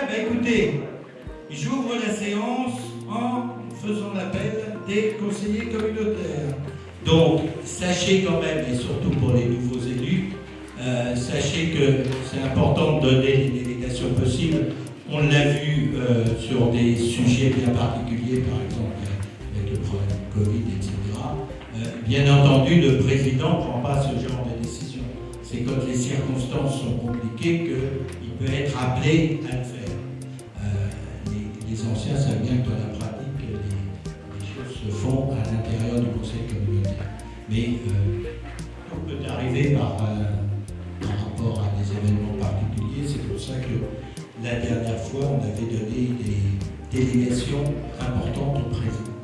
bah écoutez, j'ouvre la séance en faisant l'appel des conseillers communautaires. Donc, sachez quand même, et surtout pour les nouveaux élus, sachez que c'est important de donner les délégations possibles. On l'a vu sur des sujets bien particuliers, par exemple avec le problème Covid, etc. Bien entendu, le président ne prend pas ce genre de décision. C'est quand les circonstances sont compliquées qu'il peut être appelé à le faire. Les anciens savent bien que dans la pratique, les choses se font à l'intérieur du conseil communautaire. Mais tout peut arriver par rapport à des événements particuliers. C'est pour ça que la dernière fois, on avait donné des délégations importantes au président.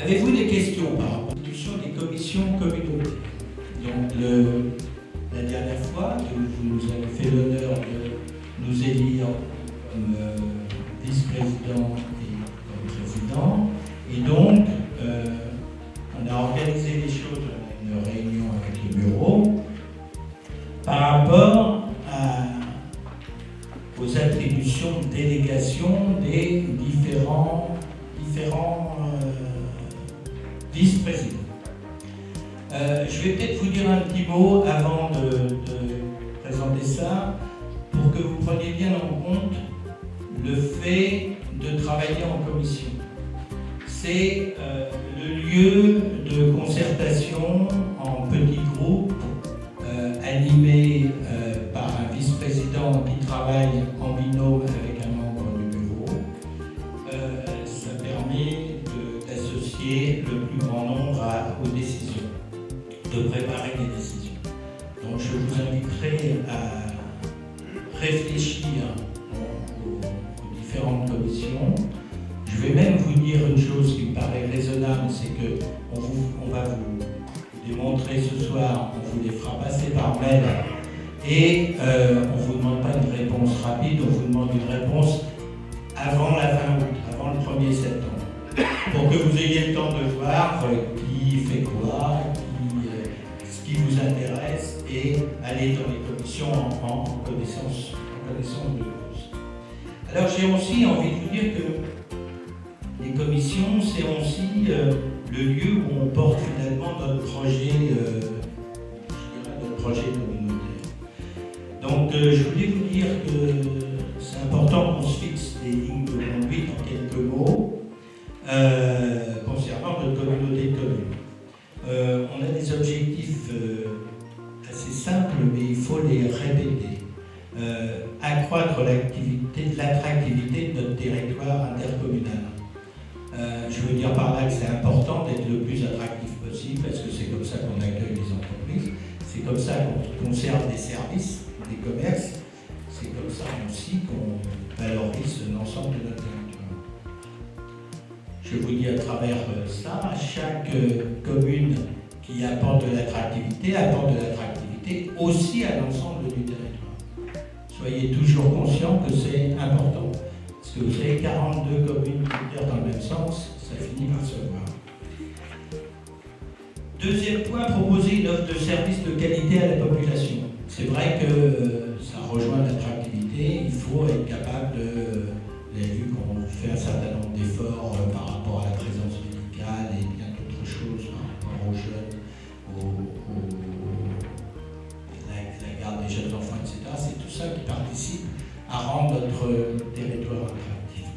Avez-vous des questions par rapport à l'institution des commissions communautaires? Donc, la dernière fois, vous nous avez fait l'honneur de nous élire comme vice-président et comme président. Et donc, on a organisé les choses, on a une réunion avec le bureau par rapport aux attributions de délégation des différents vice-présidents. Je vais peut-être vous dire un petit mot avant de présenter ça, pour que vous preniez bien en compte le fait de travailler en commission. C'est le lieu de concertation en petits groupes, animé par un vice-président qui travaille en binôme avec un membre du bureau. Ça permet d'associer le plus grand nombre aux décisions, de préparer les décisions. Donc je vous inviterai à réfléchir aux différentes commissions. Je vais même vous dire une chose qui me paraît raisonnable, c'est qu'on va vous démontrer ce soir, on vous les fera passer par mail et on ne vous demande pas une réponse rapide, on vous demande une réponse avant la fin août, avant le 1er septembre, pour que vous ayez le temps de voir qui fait quoi, ce qui vous intéresse et aller dans les commissions en connaissance de cause. Alors j'ai aussi envie de vous dire que les commissions, c'est aussi le lieu où on porte finalement notre projet, notre projet communautaire. Donc je voulais vous dire que c'est important qu'on se fixe des lignes de conduite en quelques mots concernant notre communauté de communes. On a des objectifs assez simples, mais il faut les répéter. Accroître l'attractivité de notre territoire intercommunal. Je veux dire par là que c'est important d'être le plus attractif possible, parce que c'est comme ça qu'on accueille les entreprises, c'est comme ça qu'on conserve des services, des commerces, c'est comme ça aussi qu'on valorise l'ensemble de notre territoire. Je vous dis à travers ça, chaque commune qui apporte de l'attractivité aussi à l'ensemble du territoire. Soyez toujours conscients que c'est important. Parce que vous avez 42 communes qui tirent dans le même sens, ça finit par se voir. Deuxième point, proposer une offre de service de qualité à la population. C'est vrai que ça rejoint l'attractivité, il faut être capable de... Vous avez vu qu'on fait un certain nombre d'efforts par rapport à la présence médicale et bien d'autres choses par rapport aux jeunes, la garde des jeunes enfants, etc. C'est tout ça qui participe à rendre notre territoire attractif.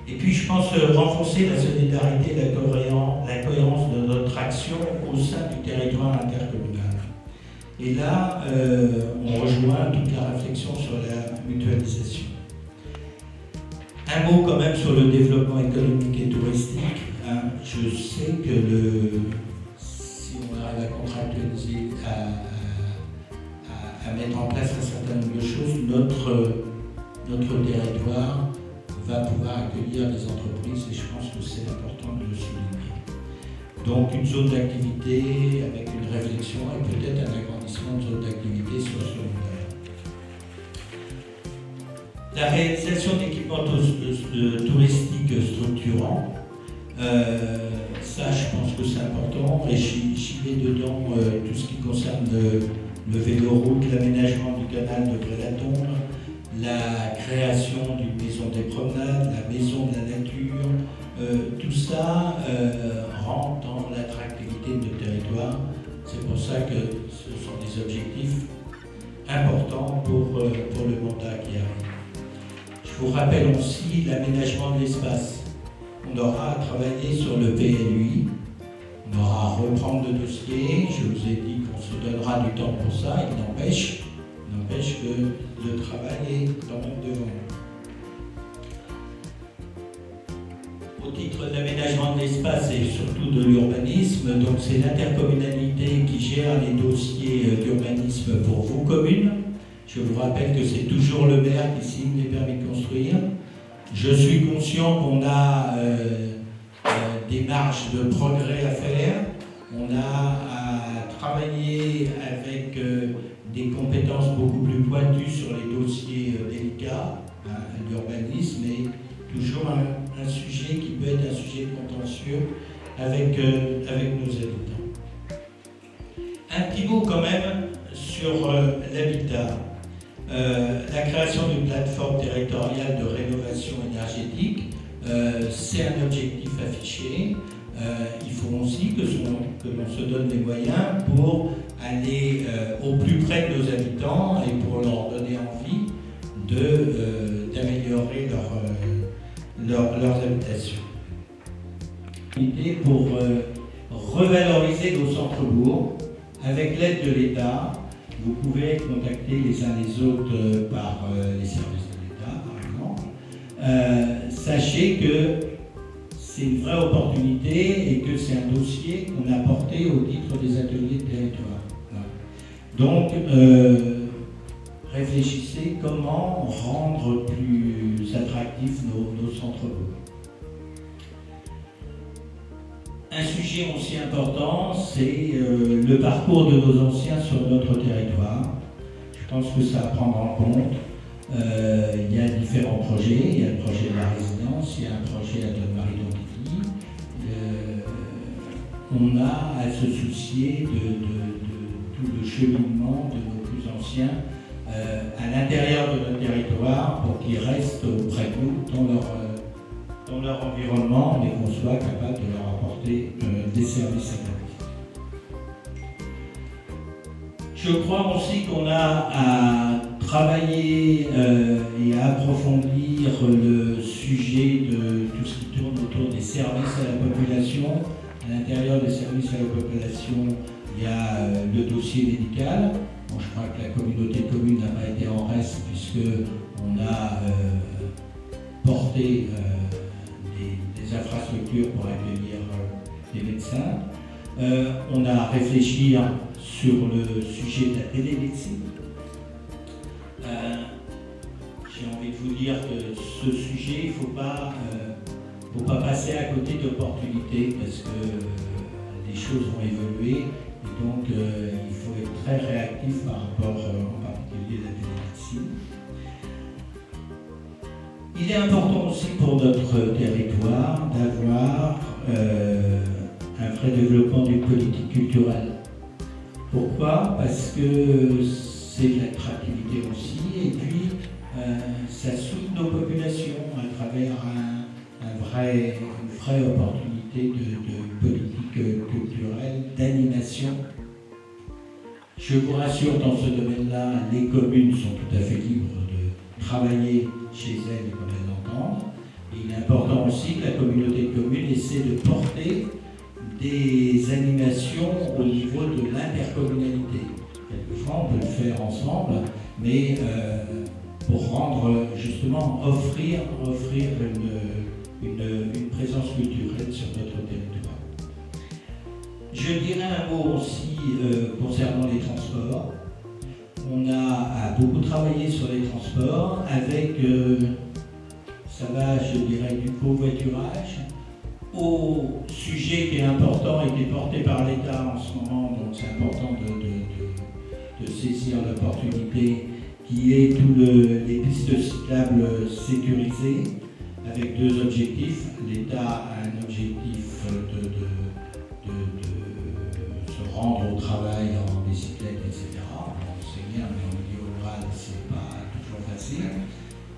Et puis je pense renforcer la solidarité et la cohérence de notre action au sein du territoire intercommunal. Et là, on rejoint toute la réflexion sur la mutualisation. Un mot quand même sur le développement économique et touristique. Je sais que si on arrive à contractualiser, à mettre en place un certain nombre de choses, notre territoire va pouvoir accueillir des entreprises et je pense que c'est important de le souligner. Donc une zone d'activité avec une réflexion et peut-être un agrandissement de zone d'activité sur ce modèle. La réalisation d'équipements touristiques structurants, ça je pense que c'est important et j'y mets dedans tout ce qui concerne le véloroute, l'aménagement du canal de Brélatombe, la création d'une maison des promenades, la maison de la nature, tout ça rentre dans l'attractivité de notre territoire. C'est pour ça que ce sont des objectifs importants pour le mandat qui arrive. Je vous rappelle aussi l'aménagement de l'espace. On aura à travailler sur le PLUI, on aura à reprendre le dossier. Je vous ai dit qu'on se donnera du temps pour ça, il n'empêche que le travail est quand même devant nous. Au titre de l'aménagement de l'espace et surtout de l'urbanisme, donc c'est l'intercommunalité qui gère les dossiers d'urbanisme pour vos communes. Je vous rappelle que c'est toujours le maire qui signe les permis de construire. Je suis conscient qu'on a des marges de progrès à faire. On a à travailler avec des compétences beaucoup plus pointues sur les dossiers délicats, l'urbanisme est toujours un sujet qui peut être un sujet de contentieux avec nos habitants. Un petit mot quand même sur l'habitat. La création d'une plateforme territoriale de rénovation énergétique, c'est un objectif affiché. Il faut aussi que l'on se donne les moyens pour aller au plus près de nos habitants et pour leur donner envie d'améliorer leurs habitations. Pour revaloriser nos centres-bourgs avec l'aide de l'État. Vous pouvez contacter les uns les autres par les services de l'État, par exemple. Sachez que c'est une vraie opportunité et que c'est un dossier qu'on a porté au titre des ateliers de territoire. Voilà. Donc, réfléchissez comment rendre plus attractifs nos centres-bourgs. Un sujet aussi important, c'est le parcours de nos anciens sur notre territoire. Je pense que ça à prendre en compte. Il y a différents projets. Il y a le projet de la résidence, il y a un projet à Donne-Marie-Dompigny. On a à se soucier de tout le cheminement de nos plus anciens à l'intérieur de notre territoire pour qu'ils restent auprès de nous dans leur environnement et qu'on soit capable de leur apporter des services adaptés. Je crois aussi qu'on a à travailler et à approfondir le sujet de tout ce qui tourne autour des services à la population. À l'intérieur des services à la population, il y a le dossier médical. Bon, je crois que la communauté de communes n'a pas été en reste puisqu'on a porté des infrastructures pour accueillir les médecins. On a à réfléchir sur le sujet de la télémédecine. J'ai envie de vous dire que ce sujet, il ne faut pas passer à côté d'opportunités parce que les choses vont évoluer et donc il faut être très réactif par rapport en particulier à la télémédecine. Il est important aussi pour notre territoire d'avoir un vrai développement d'une politique culturelle. Pourquoi ? Parce que c'est de l'attractivité aussi, et puis ça soude nos populations à travers une vraie opportunité de politique culturelle, d'animation. Je vous rassure, dans ce domaine-là, les communes sont tout à fait libres de travailler chez elles comme elles l'entendent. Il est important aussi que la communauté de communes essaie de porter des animations au niveau de l'intercommunalité. Quelquefois, on peut le faire ensemble, mais pour rendre, justement, offrir une présence culturelle sur notre territoire. Je dirais un mot aussi concernant les transports. On a beaucoup travaillé sur les transports avec, ça va, je dirais, du covoiturage au sujet qui est important et qui est porté par l'État en ce moment, donc c'est important de saisir l'opportunité, qui est tous les pistes cyclables sécurisées, avec deux objectifs. L'État a un objectif de se rendre au travail en bicyclette, etc. On sait bien, mais en milieu rural, c'est pas toujours facile. ici.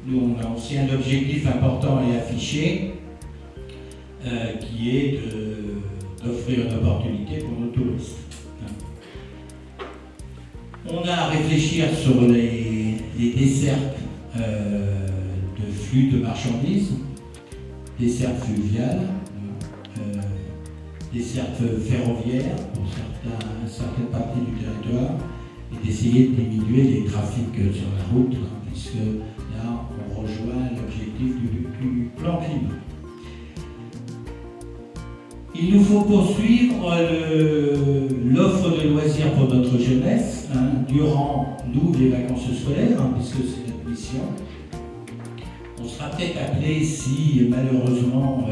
Nous, on a aussi un objectif important et affiché qui est d'offrir une opportunité pour nos touristes. On a à réfléchir sur les dessertes de flux de marchandises, dessertes fluviales, dessertes ferroviaires pour certaines parties du territoire, et d'essayer de diminuer les trafics sur la route, puisque là, on rejoint l'objectif du plan climat. Il nous faut poursuivre l'offre de loisirs pour notre jeunesse, durant, nous, les vacances scolaires, puisque c'est notre mission. On sera peut-être appelé, si malheureusement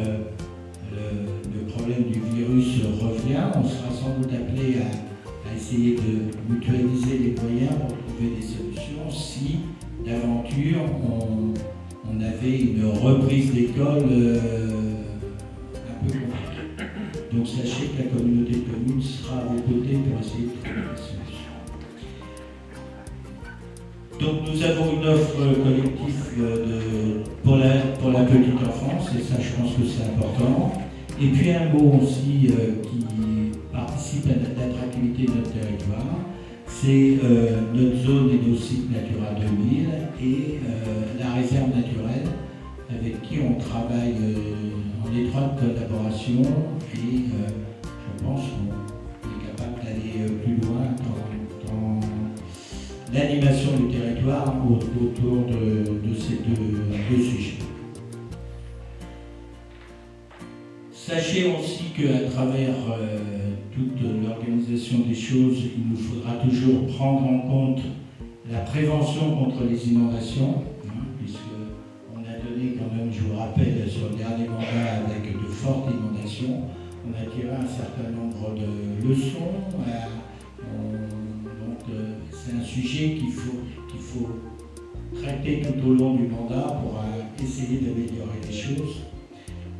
le problème du virus revient, on sera sans doute appelé à essayer de mutualiser les moyens pour trouver des solutions si, d'aventure, on avait une reprise d'école un peu compliquée. Donc sachez que la communauté de communes sera à vos côtés pour essayer de trouver des solutions. Donc nous avons une offre collective pour la petite enfance, et ça je pense que c'est important. Et puis un mot aussi qui participe à l'attractivité de notre territoire, c'est notre zone et nos sites Natura 2000 et la réserve naturelle avec qui on travaille en étroite collaboration, et je pense qu'on est capable d'aller plus loin dans l'animation du territoire autour de ces deux sujets. Sachez aussi qu'à travers toute l'organisation des choses, il nous faudra toujours prendre en compte la prévention contre les inondations, puisqu'on a donné quand même, je vous rappelle, sur le dernier mandat avec de fortes inondations, on a tiré un certain nombre de leçons. Donc c'est un sujet qu'il faut traiter tout au long du mandat pour essayer d'améliorer les choses.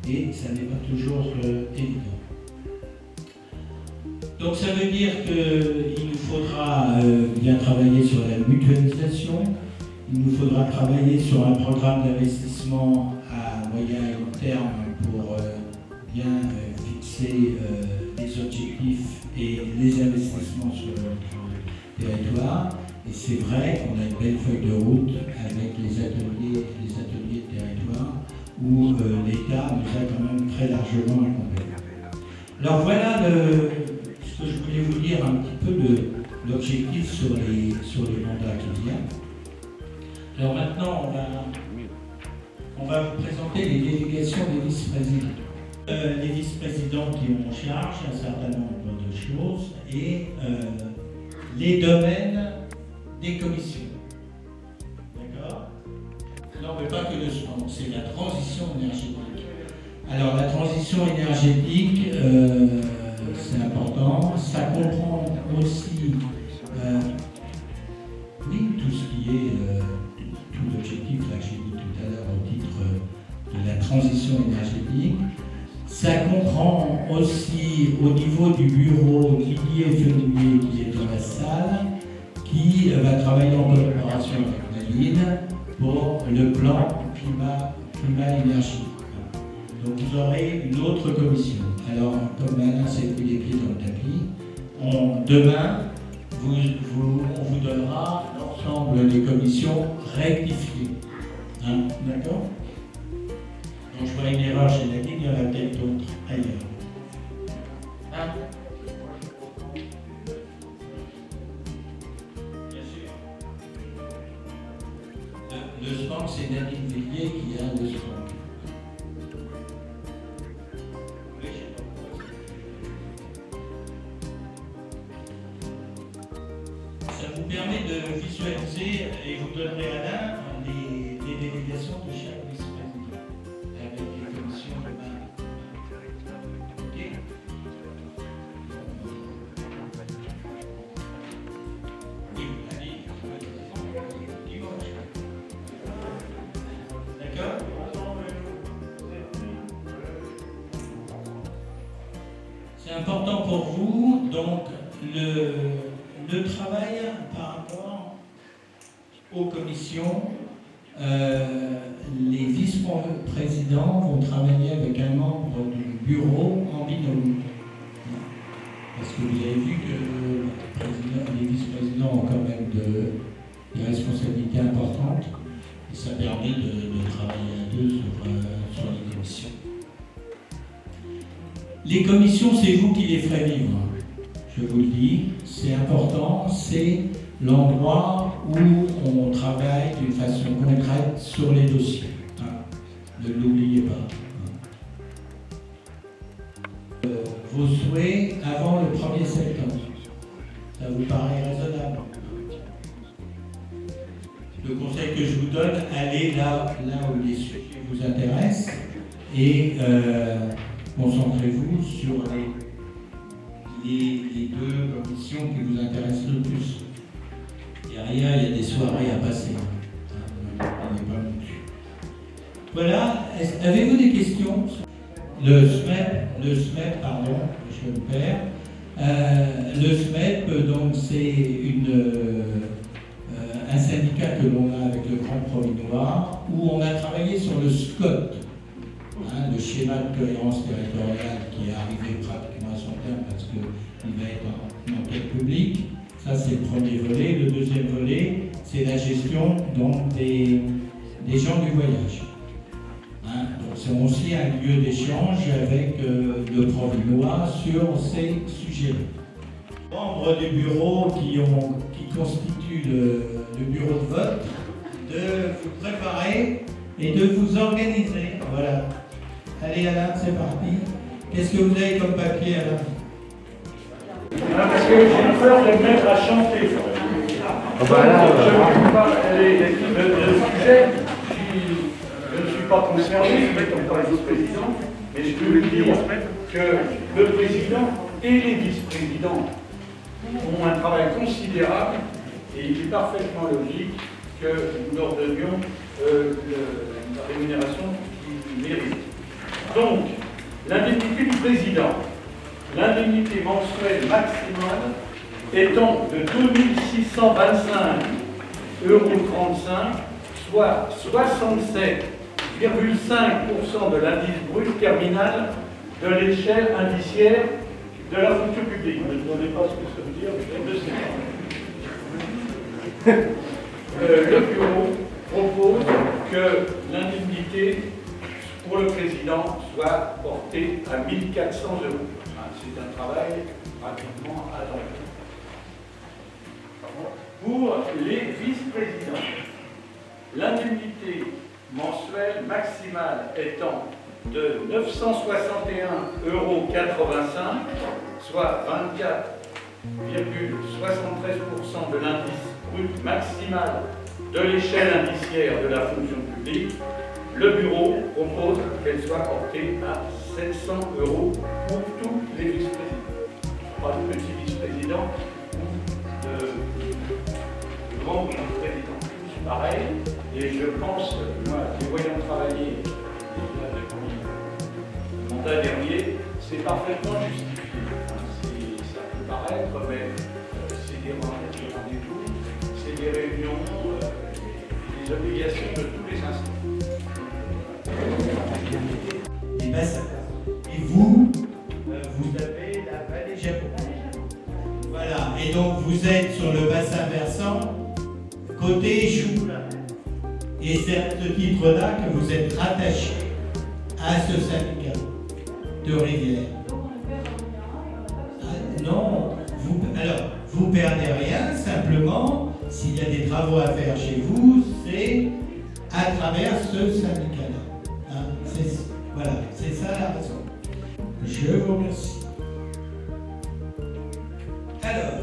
Et ça n'est pas toujours évident. Donc ça veut dire qu'il nous faudra bien travailler sur la mutualisation, il nous faudra travailler sur un programme d'investissement à moyen et long terme pour bien fixer les objectifs et les investissements sur le territoire. Et c'est vrai qu'on a une belle feuille de route avec les ateliers de territoire, où l'État nous a quand même très largement accompagnés. Alors voilà ce que je voulais vous dire un petit peu de l'objectif sur les mandats qui viennent. Alors maintenant, on va vous présenter les délégations des vice-présidents. Les vice-présidents qui ont en charge un certain nombre de choses et les domaines des commissions. D'accord ? Non, mais pas que le sport, c'est la transition énergétique. Alors la transition énergétique, c'est important. Ça comprend aussi tout ce qui est tout l'objectif là, que j'ai dit tout à l'heure au titre de la transition énergétique. Ça comprend aussi au niveau du bureau Didier Fenouillet qui est dans la salle, qui va travailler en collaboration avec Naline pour le plan climat-énergie. Donc vous aurez une autre commission. Alors, comme Alain s'est pris les pieds dans le tapis, demain, on vous donnera l'ensemble des commissions rectifiées. D'accord ? Donc je vois une erreur chez Naline, il y en a peut-être d'autres ailleurs. Bien sûr. Le SPANC, c'est Nadine Villiers qui a le SPANC. Ça vous permet de visualiser, et vous donnerez à Alain les délégations de chaque vice-président, avec les commissions de main. Ok ? Oui, allez, dimanche. D'accord ? C'est important pour vous, donc le travail par rapport aux commissions Les vice-présidents vont travailler avec un membre du bureau en binôme. Parce que vous avez vu que les vice-présidents ont quand même des responsabilités importantes et ça permet de travailler à deux sur les commissions. Les commissions, c'est vous qui les ferez vivre. Je vous le dis, c'est important, c'est l'endroit où on travaille d'une façon concrète sur les dossiers. Ne l'oubliez pas. Vos souhaits avant le 1er septembre, ça vous paraît raisonnable? Le conseil que je vous donne, allez là où les sujets vous intéressent et concentrez-vous sur les deux commissions qui vous intéressent le plus. Derrière, il y a des soirées à passer. Voilà, avez-vous des questions? Le SMEP, pardon, je me perds. Le SMEP, donc, c'est un syndicat que l'on a avec le Grand Provinois, où on a travaillé sur le SCOT, le schéma de cohérence territoriale, qui est arrivé pratiquement à son terme parce qu'il va être en enquête publique. Ça, c'est le premier volet. Le deuxième volet, c'est la gestion donc, des gens du voyage. Donc, c'est aussi un lieu d'échange avec le Provinois sur ces sujets-là. Membres du bureau qui constituent le bureau de vote, de vous préparer et de vous organiser. Voilà. Allez Alain, c'est parti. Qu'est-ce que vous avez comme papier Alain? Parce que j'ai peur de me mettre à chanter. Le sujet, je ne suis pas concerné, comme par les autres présidents, mais je peux vous dire que le président et les vice-présidents ont un travail considérable et il est parfaitement logique que nous leur donnions la rémunération qu'ils méritent. Donc, l'indemnité du président, l'indemnité mensuelle maximale étant de 2625,35 €, soit 67,5% de l'indice brut terminal de l'échelle indiciaire de la fonction publique. Ne me demandez pas ce que ça veut dire, je ne sais pas. Le bureau propose que l'indemnité pour le président soit portée à 1 400 €. C'est un travail pratiquement à temps plein. Pour les vice-présidents, l'indemnité mensuelle maximale étant de 961,85 €, soit 24,73% de l'indice brut maximal de l'échelle indiciaire de la fonction publique, le bureau propose qu'elle soit portée à 700 € pour tous les vice-présidents. Pas de petits vice-présidents ou de grands vice-présidents. Tous pareil. Et je pense, moi, les voyant travailler déjà depuis le mandat dernier, c'est parfaitement justifié. Ça peut paraître, mais c'est des rendez-vous, c'est des réunions, des obligations de tous les instants. Et vous avez la vallée Japon. Voilà, et donc vous êtes sur le bassin versant, côté Choula. Et c'est à ce titre-là que vous êtes rattaché à ce syndicat de rivière. Non, vous perdez rien, simplement, s'il y a des travaux à faire chez vous, c'est à travers ce syndicat-là. Voilà, c'est ça la raison. Je vous remercie. Alors,